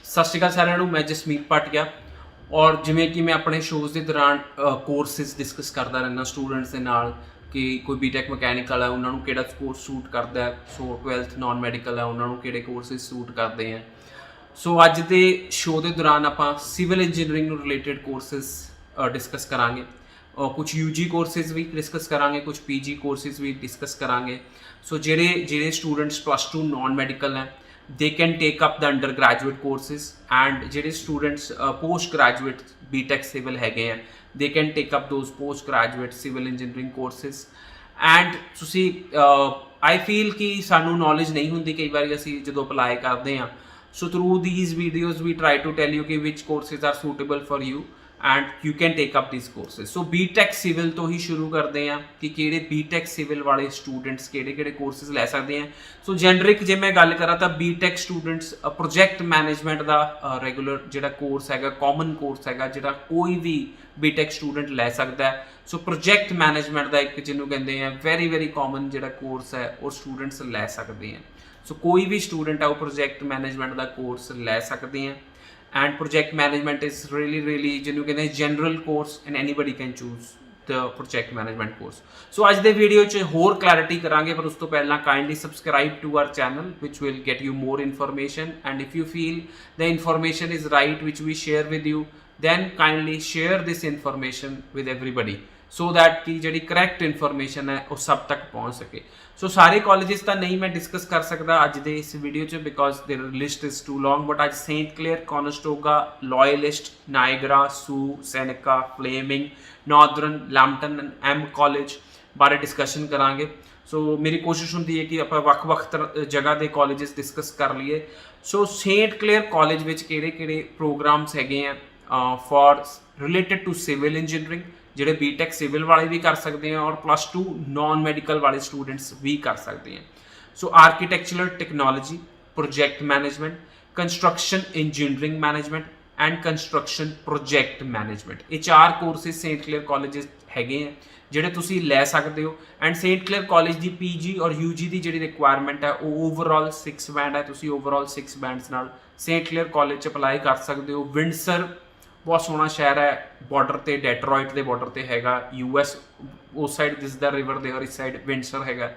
ਸਤਿ ਸ਼੍ਰੀ ਅਕਾਲ ਸਾਰਿਆਂ ਨੂੰ। ਮੈਂ ਜਸਮੀਤ ਭਾਟੀਆ ਔਰ ਜਿਵੇਂ ਕਿ ਮੈਂ ਆਪਣੇ ਸ਼ੋਜ਼ ਦੇ ਦੌਰਾਨ ਕੋਰਸਿਸ ਡਿਸਕਸ ਕਰਦਾ ਰਹਿੰਦਾ ਸਟੂਡੈਂਟਸ ਦੇ ਨਾਲ ਕਿ ਕੋਈ ਬੀਟੈਕ ਮਕੈਨੀਕਲ ਹੈ ਉਹਨਾਂ ਨੂੰ ਕਿਹੜਾ ਕੋਰਸ ਸੂਟ ਕਰਦਾ ਹੈ, ਸੋ 12th ਨਾਨ ਮੈਡੀਕਲ ਹੈ ਉਹਨਾਂ ਨੂੰ ਕਿਹੜੇ ਕੋਰਸਿਸ ਸੂਟ ਕਰਦੇ ਆ। ਸੋ ਅੱਜ ਦੇ ਸ਼ੋਅ ਦੇ ਦੌਰਾਨ ਆਪਾਂ ਸਿਵਲ ਇੰਜੀਨੀਅਰਿੰਗ ਨੂੰ ਰਿਲੇਟਡ ਕੋਰਸਿਸ ਡਿਸਕਸ ਕਰਾਂਗੇ। ਕੁਝ ਯੂਜੀ ਕੋਰਸਿਸ ਵੀ ਡਿਸਕਸ ਕਰਾਂਗੇ, ਕੁਝ ਪੀਜੀ ਕੋਰਸਿਸ ਵੀ ਡਿਸਕਸ ਕਰਾਂਗੇ। ਸੋ ਜਿਹੜੇ ਸਟੂਡੈਂਟਸ +2 ਨਾਨ ਮੈਡੀਕਲ ਹੈ they can take up the undergraduate courses and ਜਿਹੜੇ students post graduate BTech civil ਹੈਗੇ ਆ they can take up those post graduate civil engineering courses and ਤੁਸੀਂ I feel ਕਿ ਸਾਨੂੰ knowledge ਨਹੀਂ ਹੁੰਦੀ ਕਈ ਵਾਰੀ ਅਸੀਂ ਜਦੋਂ ਅਪਲਾਈ ਕਰਦੇ ਹਾਂ। so through these videos we try to tell you ਕਿ which courses are suitable for you and you can take up these courses। so BTech civil ਤੋਂ ਹੀ ਸ਼ੁਰੂ ਕਰਦੇ ਹਾਂ ਕਿ ਕਿਹੜੇ BTech civil ਵਾਲੇ ਸਟੂਡੈਂਟਸ ਕਿਹੜੇ ਕੋਰਸਿਸ ਲੈ ਸਕਦੇ ਆ। ਸੋ ਜੈਨਰਿਕ ਜੇ ਮੈਂ ਗੱਲ ਕਰਾਂ ਤਾਂ BTech ਸਟੂਡੈਂਟਸ ਪ੍ਰੋਜੈਕਟ ਮੈਨੇਜਮੈਂਟ ਦਾ ਰੈਗੂਲਰ ਜਿਹੜਾ ਕੋਰਸ ਹੈਗਾ, ਕਾਮਨ ਕੋਰਸ ਹੈਗਾ ਜਿਹੜਾ ਕੋਈ ਵੀ BTech ਸਟੂਡੈਂਟ ਲੈ ਸਕਦਾ ਹੈ। ਸੋ ਪ੍ਰੋਜੈਕਟ ਮੈਨੇਜਮੈਂਟ ਦਾ ਇੱਕ ਜਿਹਨੂੰ ਕਹਿੰਦੇ ਆ ਵੈਰੀ ਕਾਮਨ ਜਿਹੜਾ ਕੋਰਸ ਹੈ ਉਹ ਸਟੂਡੈਂਟਸ ਲੈ ਸਕਦੇ ਆ। ਸੋ ਕੋਈ ਵੀ ਸਟੂਡੈਂਟ ਆ ਉਹ ਪ੍ਰੋਜੈਕਟ ਮੈਨੇਜਮੈਂਟ ਦਾ ਕੋਰਸ ਲੈ ਸਕਦੇ ਆ। and project management is really ਜਿਹਨੂੰ ਕਹਿੰਦੇ general course and anybody can choose the project management course। so ਅੱਜ ਦੇ ਵੀਡੀਓ 'ਚ ਹੋਰ ਕਲੈਰਿਟੀ ਕਰਾਂਗੇ, ਪਰ ਉਸ ਤੋਂ ਪਹਿਲਾਂ kindly subscribe to our channel which will get you more information and if you feel the information is right which we share with you then kindly share this information with everybody so that ਕਿ ਜਿਹੜੀ correct information ਹੈ ਉਹ ਸਭ ਤੱਕ ਪਹੁੰਚ ਸਕੇ। ਸੋ ਸਾਰੇ colleges ਤਾਂ ਨਹੀਂ ਮੈਂ ਡਿਸਕਸ ਕਰ ਸਕਦਾ ਅੱਜ ਦੇ ਇਸ ਵੀਡੀਓ 'ਚ because there list is too long, but ਅੱਜ Saint Clair, Conestoga, Loyalist, Niagara, ਸੂ, Seneca, Fleming, Northern, Lambton and M college ਬਾਰੇ ਡਿਸਕਸ਼ਨ ਕਰਾਂਗੇ। ਸੋ ਮੇਰੀ ਕੋਸ਼ਿਸ਼ ਹੁੰਦੀ ਹੈ ਕਿ ਆਪਾਂ ਵੱਖ-ਵੱਖ ਜਗ੍ਹਾ ਦੇ ਕਾਲਜਿਸ ਡਿਸਕਸ ਕਰ ਲਈਏ। ਸੋ ਸੇਂਟ ਕਲੇਅਰ ਕਾਲਜ ਵਿੱਚ ਕਿਹੜੇ ਪ੍ਰੋਗਰਾਮਸ ਹੈਗੇ ਆ for related to civil engineering ਜਿਹੜੇ BTech ਸਿਵਲ ਵਾਲੇ ਵੀ ਕਰ ਸਕਦੇ ਆ ਔਰ +2 ਨਾਨ ਮੈਡੀਕਲ ਵਾਲੇ ਸਟੂਡੈਂਟਸ ਵੀ ਕਰ ਸਕਦੇ ਆ। So architectural technology, project management, construction engineering management and construction project management, ਇਹ 4 ਕੋਰਸਿਸ ਸੇਂਟ ਕਲੇਅਰ ਕਾਲਜਿਸ ਹੈਗੇ ਆ ਜਿਹੜੇ ਤੁਸੀਂ ਲੈ ਸਕਦੇ ਹੋ। And Saint Clair college the PG ਔਰ UG ਦੀ ਜਿਹੜੀ ਰਿਕੁਆਇਰਮੈਂਟ ਹੈ ਉਹ ਓਵਰਆਲ 6 ਬੈਂਡ ਹੈ। ਤੁਸੀਂ ਓਵਰਆਲ 6 ਬੈਂਡਸ ਨਾਲ ਸੇਂਟ ਕਲੇਅਰ ਕਾਲਜ 'ਚ ਅਪਲਾਈ ਕਰ ਸਕਦੇ ਹੋ। ਵਿੰਡਸਰ ਬਹੁਤ ਸੋਹਣਾ ਸ਼ਹਿਰ ਹੈ, ਬਾਰਡਰ ਤੇ ਡੈਟਰੋਇਟ ਦੇ ਬਾਰਡਰ ਤੇ ਹੈਗਾ, US ਉਸ ਸਾਈਡ ਦਿਸਦਾ ਰਿਵਰ ਦੇ ਔਰ ਇਸ ਸਾਈਡ ਵਿੰਡਸਰ ਹੈਗਾ।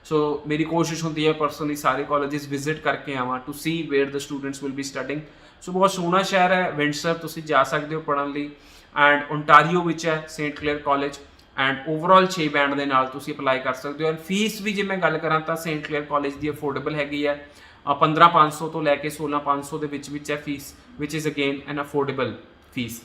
ਸੋ ਮੇਰੀ ਕੋਸ਼ਿਸ਼ ਹੁੰਦੀ ਹੈ ਪਰਸਨਲੀ ਸਾਰੇ ਕਾਲਜਿਸ ਵਿਜ਼ਿਟ ਕਰਕੇ ਆਵਾਂ to see where the students will be studying. So ਬਹੁਤ ਸੋਹਣਾ ਸ਼ਹਿਰ ਹੈ ਵਿੰਡਸਰ, ਤੁਸੀਂ ਜਾ ਸਕਦੇ ਹੋ ਪੜ੍ਹਨ ਲਈ। ਐਂਡ ਓਨਟਾਰੀਓ ਵਿੱਚ ਹੈ Saint Clair college and overall 6 band ਦੇ ਨਾਲ ਤੁਸੀਂ ਅਪਲਾਈ ਕਰ ਸਕਦੇ ਹੋ। ਐਂਡ ਫੀਸ ਵੀ ਜੇ ਮੈਂ ਗੱਲ ਕਰਾਂ ਤਾਂ ਸੇਂਟ ਕਲੇਅਰ ਕਾਲਜ ਦੀ ਅਫੋਰਡੇਬਲ ਹੈਗੀ ਹੈ, 15,500 ਤੋਂ ਲੈ ਕੇ 16,500 ਦੇ ਵਿੱਚ ਹੈ fees, which is again an affordable fees.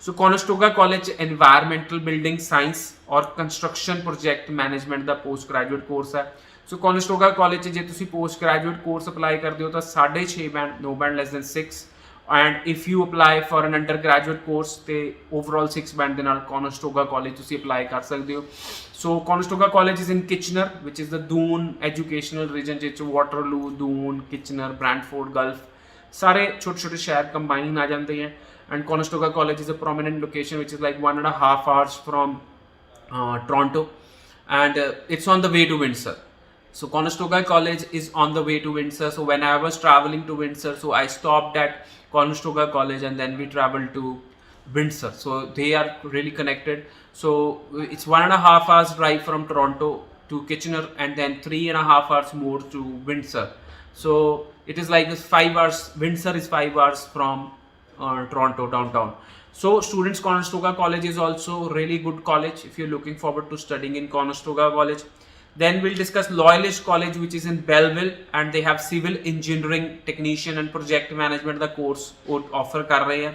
So Conestoga college environmental building science और कंस्ट्रक्शन प्रोजेक्ट मैनेजमेंट का पोस्ट ग्रैजुएट कोर्स है। सो कोनेस्टोगा कॉलेज जे तुसी पोस्ट ग्रैजुएट कोर्स अप्लाई करते हो तो 6.5 band, no band less than 6 and if you apply for an undergraduate course तो overall 6 band के नाल कोनेस्टोगा कॉलेज तुसी अप्लाई कर सकते हो। So Conestoga college is in Kitchener which is the Doon educational region जिस Waterloo, Doon, Kitchener, Brantford, Guelph सारे छोटे शहर कंबाइन आ जाते हैं। And Conestoga College is a prominent location which is like 1.5 hours from Toronto and it's on the way to Windsor। So Conestoga College is on the way to Windsor, so when I was traveling to Windsor, so I stopped at Conestoga College and then we traveled to Windsor, so they are really connected। So it's 1.5 hours drive from Toronto to Kitchener and then 3.5 hours more to Windsor। So it is like 5 hours, Windsor is 5 hours from Toronto downtown। So students, Conestoga College is also really good college if you're looking forward to studying in Conestoga College। Then we'll discuss Loyalist College which is in Belleville and they have civil engineering technician and project management the course offer ਕਰ ਰਹੇ ਆ।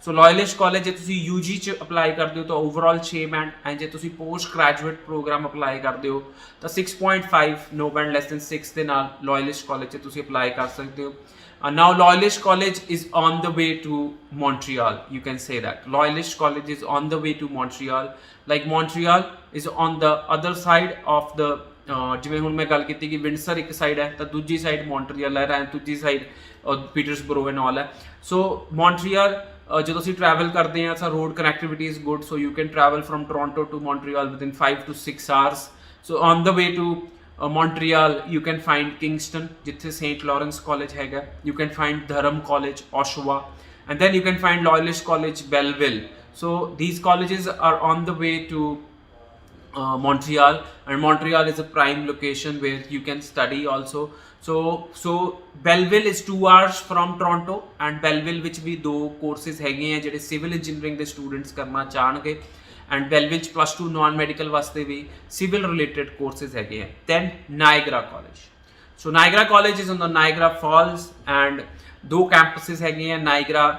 ਸੋ Loyalist college ਜੇ ਤੁਸੀਂ UG 'ਚ apply ਕਰਦੇ ਹੋ ਤਾਂ overall 6 band and ਜੇ ਤੁਸੀਂ ਪੋਸਟ ਗ੍ਰੈਜੂਏਟ ਪ੍ਰੋਗਰਾਮ ਅਪਲਾਈ ਕਰਦੇ ਹੋ ਤਾਂ 6.5, ਨੋ ਬੈਂਡ ਲੈਸ ਦੈਨ 6 ਦੇ ਨਾਲ ਲੋਇਲਿਸਟ ਕਾਲਜ 'ਚ ਤੁਸੀਂ ਅਪਲਾਈ ਕਰ ਸਕਦੇ ਹੋ। Now Loyalist College is on the way to Montreal, you can say that Loyalist College is on the way to Montreal, like Montreal is on the other side of the ਜਿਵੇਂ ਹੁਣ ਮੈਂ ਗੱਲ ਕੀਤੀ ਕਿ Windsor ਇੱਕ side ਹੈ ਤਾਂ ਦੂਜੀ ਸਾਈਡ ਮੌਂਟਰੀਅਲ ਹੈ ਐਂਡ ਦੂਜੀ ਸਾਈਡ ਪੀਟਰਸਬਰੋ ਐਂਡ ਆਲ ਹੈ। ਸੋ ਮੌਂਟਰੀਅਲ ਜਦੋਂ ਅਸੀਂ ਟਰੈਵਲ ਕਰਦੇ ਹਾਂ ਤਾਂ road connectivity is good, so you can travel from Toronto to Montreal within 5 to 6 hours। So on the way to Montreal you can find Kingston जिथे St Lawrence College हैगा, you can find Durham College, Oshawa, and then you can find Loyalist College, Belleville. So these colleges are on the way to Montreal, and Montreal is a prime location where you can study also. So Belleville is 2 hours from Toronto, and Belleville ਵਿੱਚ ਵੀ 2 courses ਹੈਗੇ ਆ ਜਿਹੜੇ civil engineering ਦੇ students ਕਰਨਾ ਚਾਹਣਗੇ, and Belleville +2 non medical ਵਾਸਤੇ ਵੀ civil related courses ਹੈਗੇ ਆ. Then Niagara College. So Niagara College is on the Niagara Falls, and 2 campuses ਹੈਗੇ ਆ, Niagara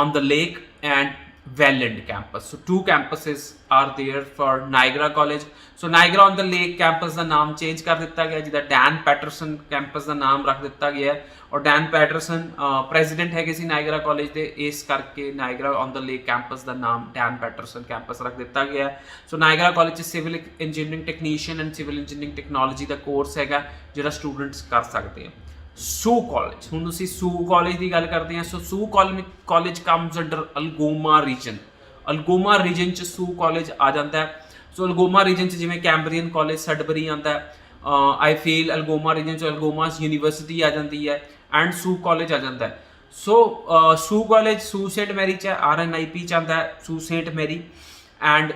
on the Lake and Welland campus. So 2 campuses are there for Niagara College. So Niagara on the Lake campus ਦਾ ਨਾਮ change ਕਰ ਦਿੱਤਾ ਗਿਆ, ਜਿਹਦਾ Dan Patterson campus ਦਾ ਨਾਮ ਰੱਖ ਦਿੱਤਾ ਗਿਆ ਹੈ, ਔਰ ਡੈਨ ਪੈਟਰਸਨ ਪ੍ਰੈਜ਼ੀਡੈਂਟ ਹੈਗੇ ਸੀ ਨਾਇਗਰਾ ਕਾਲਜ ਦੇ, ਇਸ ਕਰਕੇ Niagara on the Lake campus ਦਾ ਨਾਮ ਡੈਨ ਪੈਟਰਸਨ ਕੈਂਪਸ ਰੱਖ ਦਿੱਤਾ ਗਿਆ ਹੈ. ਸੋ ਨਾਇਗਰਾ ਕਾਲਜ 'ਚ civil engineering technician and civil engineering technology ਦਾ ਕੋਰਸ ਹੈਗਾ ਜਿਹੜਾ ਸਟੂਡੈਂਟਸ ਕਰ ਸਕਦੇ ਆ. ਸੂ ਕਾਲਜ, ਹੁਣ ਅਸੀਂ ਸੂ ਕਾਲਜ ਦੀ ਗੱਲ ਕਰਦੇ ਹਾਂ. ਸੋ ਸੂ college comes under Algoma region. Algoma region 'ਚ ਸੂ ਕਾਲਜ ਆ ਜਾਂਦਾ ਹੈ. ਸੋ ਅਲਗੋਮਾ ਰੀਜਨ 'ਚ ਜਿਵੇਂ ਕੈਂਬਰੀਅਨ ਕਾਲਜ ਸਡਬਰੀ ਆਉਂਦਾ ਹੈ, ਆਈ ਫੀਲ ਅਲਗੋਮਾ ਰੀਜਨ 'ਚ ਅਲਗੋਮਾ ਯੂਨੀਵਰਸਿਟੀ ਆ ਜਾਂਦੀ ਹੈ, ਐਂਡ ਸੂ ਕਾਲਜ ਆ ਜਾਂਦਾ ਹੈ. ਸੋ ਸੂ ਕਾਲਜ ਸੂ ਸੇਂਟ ਮੈਰੀ 'ਚ ਹੈ, RNIP 'ਚ ਆਉਂਦਾ ਹੈ ਸੂ ਸੇਂਟ ਮੈਰੀ, ਐਂਡ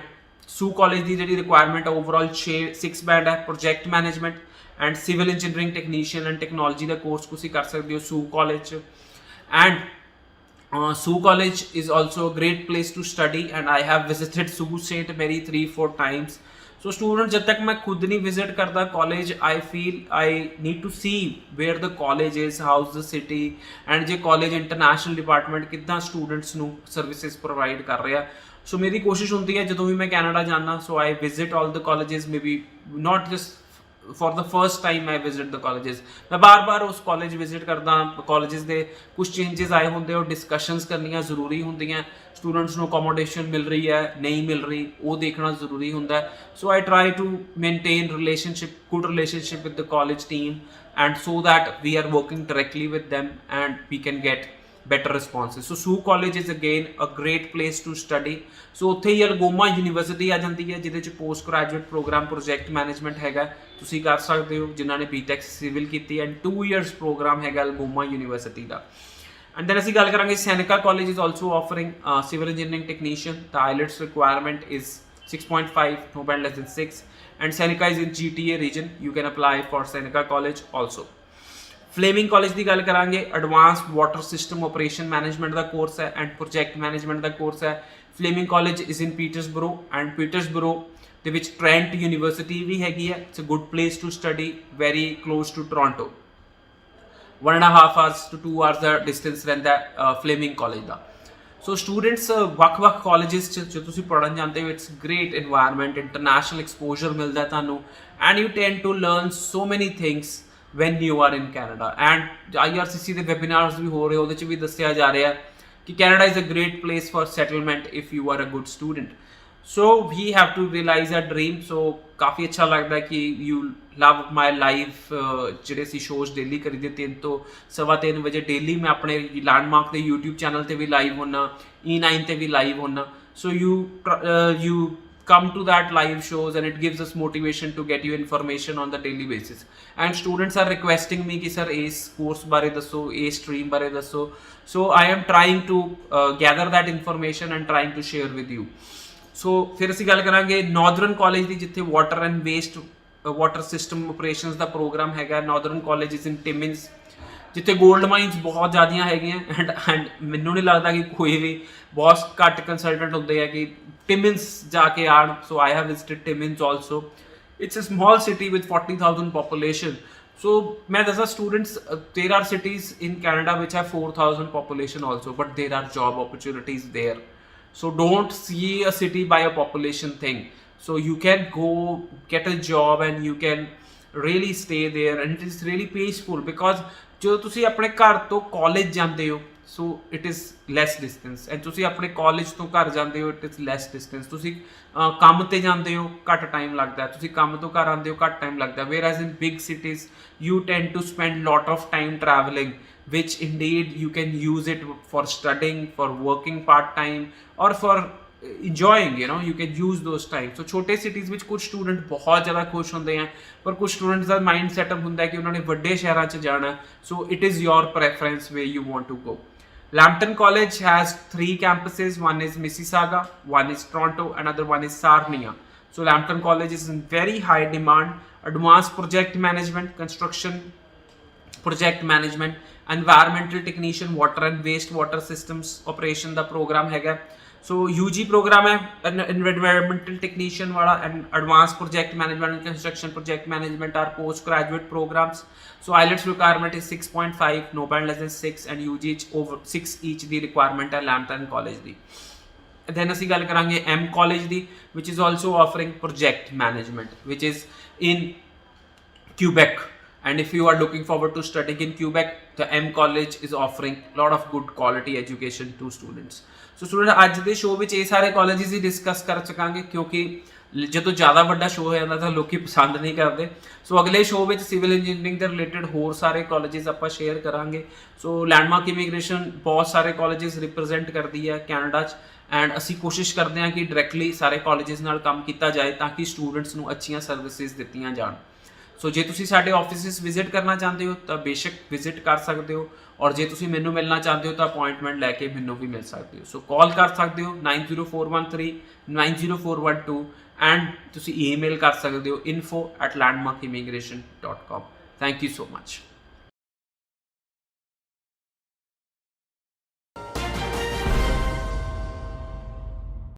ਸੂ ਕਾਲਜ ਦੀ ਜਿਹੜੀ ਰਿਕੁਆਇਰਮੈਂਟ ਹੈ ਓਵਰਆਲ 6 ਬੈਂਡ ਹੈ. Project management and civil engineering technician and technology ਦਾ ਕੋਰਸ ਤੁਸੀਂ ਕਰ ਸਕਦੇ ਹੋ ਸੂ ਕਾਲਜ 'ਚ. And Soo College is also a great place to study, and I have visited Sault Ste. Marie 3-4 times. So students, जब तक मैं खुद नहीं visit करता college, I feel I need to see where the college is, how's the city, and J college international department कितना students ਨੂੰ services provide कर रहा. So मेरी कोशिश होती है ਜਦੋਂ ਵੀ मैं Canada जाना, so I visit all the colleges, maybe not just for the first time I visit the colleges. मैं बार बार उस कॉलेज विजिट करदा. कॉलेजेस ਦੇ ਕੁਝ ਚੇਂजेस ਆਏ ਹੁੰਦੇ, ਉਹ ਡਿਸਕਸ਼ਨਸ ਕਰਨੀਆਂ ਜ਼ਰੂਰੀ ਹੁੰਦੀਆਂ. ਸਟੂਡੈਂਟਸ ਨੂੰ ਅਕੋਮੋਡੇਸ਼ਨ ਮਿਲ ਰਹੀ ਹੈ ਨਹੀਂ ਮਿਲ ਰਹੀ, ਉਹ ਦੇਖਣਾ ਜ਼ਰੂਰੀ ਹੁੰਦਾ. So I try to maintain good relationship with the college team, and so that we are working directly with them and we can get better responses. So Soo College is again a great place to study. So ਉੱਥੇ ਹੀ Algoma university ਆ ਜਾਂਦੀ ਹੈ, ਜਿਹਦੇ 'ਚ post graduate programme project management ਹੈਗਾ, ਤੁਸੀਂ ਕਰ ਸਕਦੇ ਹੋ ਜਿਨ੍ਹਾਂ ਨੇ BTech ਸਿਵਲ ਕੀਤੀ, ਐਂਡ 2 years ਪ੍ਰੋਗਰਾਮ ਹੈਗਾ ਅਲਗੋਮਾ ਯੂਨੀਵਰਸਿਟੀ ਦਾ. ਐਂਡ ਦੈਨ ਅਸੀਂ ਗੱਲ ਕਰਾਂਗੇ Seneca college is also offering civil engineering technician. The IELTS requirement is 6.5, no band less than 6, and Seneca is in GTA region. You can apply for Seneca College also. Fleming college ਦੀ ਗੱਲ ਕਰਾਂਗੇ. Advanced water system operation management ਦਾ course ਹੈ and project management ਦਾ course ਹੈ. Fleming college is in Peterborough, and Peterborough ਦੇ ਵਿੱਚ Trent university ਵੀ ਹੈਗੀ ਹੈ. It's a good place to study, very close to Toronto. 1.5 hours to 2 hours ਦਾ ਡਿਸਟੈਂਸ ਰਹਿੰਦਾ ਫਲੇਮਿੰਗ ਕਾਲਜ ਦਾ. ਸੋ ਸਟੂਡੈਂਟਸ ਵੱਖ-ਵੱਖ ਕਾਲਜਿਸ 'ਚ ਜੋ ਤੁਸੀਂ ਪੜ੍ਹਨ ਜਾਂਦੇ ਹੋ, it's great environment, international exposure ਮਿਲਦਾ ਤੁਹਾਨੂੰ, and you tend to learn so many things when you are in Canada. And IRCC ਦੇ webinars ਵੀ ਹੋ ਰਹੇ, ਉਹਦੇ 'ਚ ਵੀ ਦੱਸਿਆ ਜਾ ਰਿਹਾ ਕਿ Canada is a great place for settlement if you are a good student. So we have to realize our dream. So ਕਾਫੀ ਅੱਛਾ ਲੱਗਦਾ ਕਿ you love my life, ਜਿਹੜੇ ਅਸੀਂ ਸ਼ੋਜ਼ ਡੇਲੀ ਕਰੀਦੇ 3 ਤੋਂ 3:15 ਵਜੇ ਡੇਲੀ ਮੈਂ ਆਪਣੇ ਲੈਂਡਮਾਰਕ ਦੇ YouTube ਚੈਨਲ ਤੇ ਵੀ ਲਾਈਵ ਹੋਣਾ, E9 ਤੇ ਵੀ ਲਾਈਵ ਹੋਣਾ. So you come to that live shows, and it gives us motivation to get you information on the daily basis. And students are requesting me कि sir इस course बारे दसो, इस stream बारे दसो. So I am trying to gather that information and trying to share with you. So फिर ਅਸੀਂ ਗੱਲ ਕਰਾਂਗੇ Northern College ਦੀ, ਜਿੱਥੇ water and waste water system operations the program ਹੈਗਾ. Northern College is in Timmins, ਜਿੱਥੇ gold minus ਬਹੁਤ ਜ਼ਿਆਦੀਆਂ ਹੈਗੀਆਂ, ਐਂਡ ਮੈਨੂੰ ਨਹੀਂ ਲੱਗਦਾ ਕਿ ਕੋਈ ਵੀ, ਬਹੁਤ ਘੱਟ ਕੰਸਲਟੈਂਟ ਹੁੰਦੇ ਆ ਕਿ ਟਿਮਿਨਸ ਜਾ ਕੇ ਆਣ. So I have visited Timmins also. It's a small city with 40,000 population. So ਮੈਂ ਦੱਸਾਂ students, there are cities in Canada which have 4,000 population also, but there are job opportunities there. So don't see a city by a population thing. So you can go get a job and you can really stay there, and it is really peaceful because ਜਦੋਂ ਤੁਸੀਂ ਆਪਣੇ ਘਰ ਤੋਂ college ਜਾਂਦੇ ਹੋ, so it is less distance, and ਤੁਸੀਂ ਆਪਣੇ college ਤੋਂ ਘਰ ਜਾਂਦੇ ਹੋ, ਇਟ ਇਜ਼ ਲੈਸ ਡਿਸਟੈਂਸ. ਤੁਸੀਂ ਕੰਮ ਤੇ ਜਾਂਦੇ ਹੋ, ਘੱਟ ਟਾਈਮ ਲੱਗਦਾ. ਤੁਸੀਂ ਕੰਮ ਤੋਂ ਘਰ ਆਉਂਦੇ ਹੋ, ਘੱਟ ਟਾਈਮ ਲੱਗਦਾ. whereas in big cities you tend to spend lot of time traveling, which indeed you can use it for studying, for working part time, or for enjoying you can use those time. So ਛੋਟੇ cities ਵਿੱਚ ਕੁਝ student ਬਹੁਤ ਜ਼ਿਆਦਾ ਖੁਸ਼ ਹੁੰਦੇ ਆ, ਪਰ ਕੁਝ ਸਟੂਡੈਂਟਸ ਦਾ ਮਾਈਂਡ ਸੈਟਅਪ ਹੁੰਦਾ ਕਿ ਉਹਨਾਂ ਨੇ ਵੱਡੇ ਸ਼ਹਿਰਾਂ 'ਚ ਜਾਣਾ। So it is your preference way you want to go. Lambton College has 3 campuses. One is Mississauga, one is Toronto, another one is Sarnia. So Lambton College is in very high demand. Advanced project management, construction project management, environmental technician, water and waste water systems operation the program ਹੈਗਾ। सो UG program है environmental technician वाला, and advanced project management and construction project management are post graduate programs. So IELTS requirement is 6.5, no band less than 6, and UG over 6 each the requirement है Lambton College ਦੀ। then ਅਸੀਂ ਗੱਲ ਕਰਾਂਗੇ M College the, which is also offering project management, which is in Quebec. And if you are looking forward to studying in Quebec, the M College is offering a lot of good quality education to students. So student, ਅੱਜ ਦੇ show ਵਿੱਚ ਇਹ ਸਾਰੇ colleges ਹੀ discuss ਕਰ ਸਕਾਂਗੇ, ਕਿਉਂਕਿ ਜਦੋਂ ਜ਼ਿਆਦਾ ਵੱਡਾ ਸ਼ੋਅ ਹੋ ਜਾਂਦਾ ਤਾਂ ਲੋਕੀ ਪਸੰਦ ਨਹੀਂ ਕਰਦੇ। ਸੋ ਅਗਲੇ ਸ਼ੋਅ ਵਿੱਚ ਸਿਵਲ ਇੰਜੀਨੀਅਰਿੰਗ ਦੇ ਰਿਲੇਟਡ ਹੋਰ ਸਾਰੇ ਕਾਲਜਿਸ ਆਪਾਂ ਸ਼ੇਅਰ ਕਰਾਂਗੇ। ਸੋ ਲੈਂਡਮਾਰਕ ਇਮੀਗ੍ਰੇਸ਼ਨ ਬਹੁਤ ਸਾਰੇ ਕਾਲਜਿਸ ਰਿਪਰੈਜ਼ੈਂਟ ਕਰਦੀ ਹੈ ਕੈਨੇਡਾ 'ਚ, ਐਂਡ ਅਸੀਂ ਕੋਸ਼ਿਸ਼ ਕਰਦੇ ਹਾਂ ਕਿ ਡਾਇਰੈਕਟਲੀ ਸਾਰੇ ਕਾਲਜਿਸ ਨਾਲ ਕੰਮ ਕੀਤਾ ਜਾਏ ਤਾਂ ਕਿ ਸਟੂਡੈਂਟਸ ਨੂੰ ਅੱਛੀਆਂ ਸਰਵਿਸਿਜ਼ ਦਿੱਤੀਆਂ ਜਾਣ। ਸੋ ਜੇ ਤੁਸੀਂ ਸਾਡੇ ਆਫਿਸਿਸ ਵਿਜ਼ਿਟ ਕਰਨਾ ਚਾਹੁੰਦੇ ਹੋ ਤਾਂ ਬੇਸ਼ੱਕ ਵਿਜ਼ਿਟ ਕਰ ਸਕਦੇ ਹੋ, ਔਰ ਜੇ ਤੁਸੀਂ ਮੈਨੂੰ ਮਿਲਣਾ ਚਾਹੁੰਦੇ ਹੋ ਤਾਂ ਅਪਾਇੰਟਮੈਂਟ ਲੈ ਕੇ ਮੈਨੂੰ ਵੀ ਮਿਲ ਸਕਦੇ ਹੋ। ਸੋ ਕਾਲ ਕਰ ਸਕਦੇ ਹੋ 90413 90412, ਐਂਡ ਤੁਸੀਂ ਈਮੇਲ ਕਰ ਸਕਦੇ ਹੋ info@landmarkimmigration.com। Thank you so much.